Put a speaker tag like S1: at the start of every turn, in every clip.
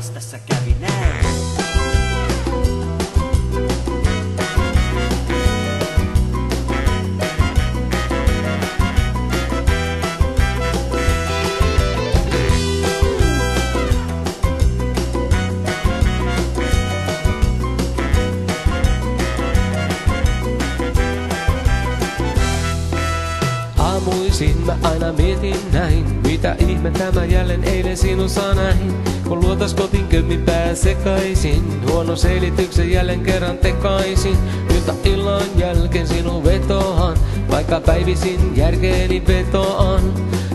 S1: taas tässä kävi näin.
S2: Aamuisin mä aina mietin näin, mitä ihmettä mä jälleen eilen sinussa näin. Kun luotas kotiin kömmipää sekaisin, huono selityksen jälleen kerran tekaisin. Illan jälkeen sinun vetoan, vaikka päivisin järkeeni vetoan.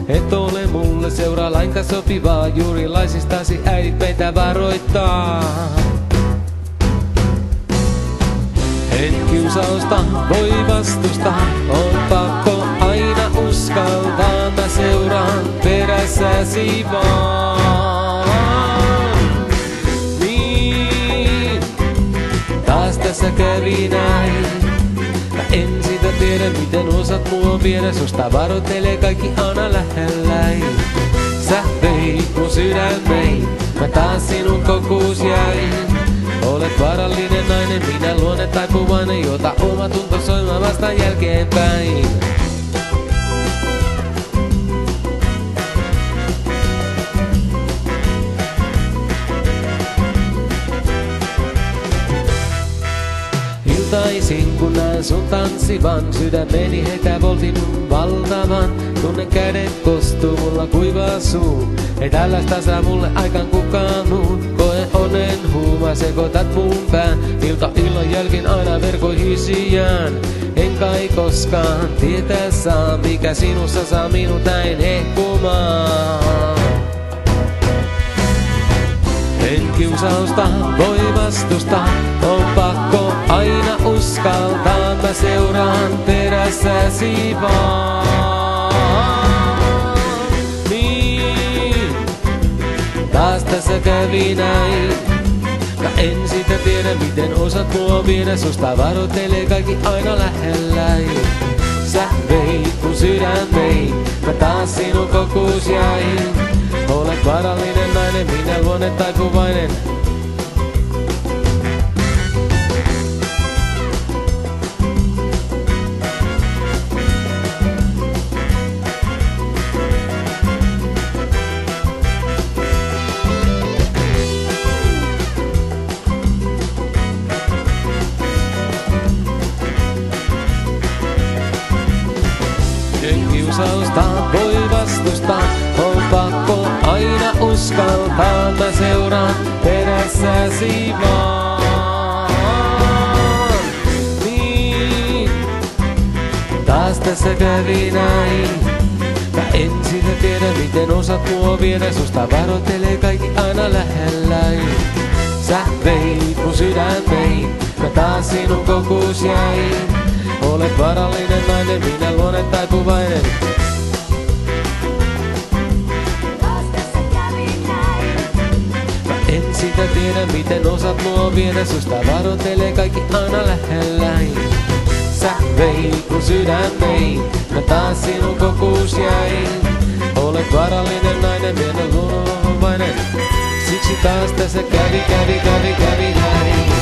S2: Et ole mulle seuraa lainkaan sopivaa, juurilaisistasi äidit meitä varoittaa. En kiusausta voi vastustaa, on pakko aina uskaltaa. Mä seuraan perässäsi vaan. Niin, taas tässä kävi näin. Mä en sitä tiedä, miten osat mua viedä. Susta varoittelee kaikki aina lähelläin. Sä veit mun sydämein, mä taas sinun kokuus jäin. Olet vaarallinen nainen, minä luonne taipuvainen, jota oma tunto soimaa vasta jälkeenpäin. Iltaisin kun näen sun tanssivan, sydämeni heitä voltin valtavan. Tunne kädet kostuu, mulla kuivaa suu. Ei tällaista saa mulle aikaan kukaan muu. Koe onnen huuma, sekoitat mun pään. Illan jälkeen aina verkoihin sijaan. En kai koskaan tietää saa, mikä sinussa saa minut näin hehkumaan. En kiusausta voi vastustaa, on pakko aina uskaltaa. Mä seuraan perässäsi vaan. Niin, taas tässä kävi näin. Mä en sitä tiedä, miten osat mua viedä. Susta varoittelee kaikki aina lähelläin. Sä veit mun sydämein, mä taas sinun kokuus jäin. Olet vaarallinen nainen, minä luonne taipuvainen. En kiusausta voi vastustaa, on pakko aina uskaltaa. Mä seuraan perässäsi vaan. Niin, taas tässä kävi näin. Mä en sitä tiedä, miten osat mua viedä. Susta varoittelee kaikki aina lähelläin. Sä veit mun sydämein, mä taas sinun kokuus jäin. Olet vaarallinen nainen, minä luonne taipuvainen.
S3: Taas tässä kävi näin.
S2: Mä en sitä tiedä, miten osat mua viedä. Susta varoittelee kaikki aina lähelläin. Sä veit mun sydämein, mä taas sinun kokuus jäin. Olet vaarallinen nainen, minä luonne taipuvainen. Siksi taas tässä kävi näin.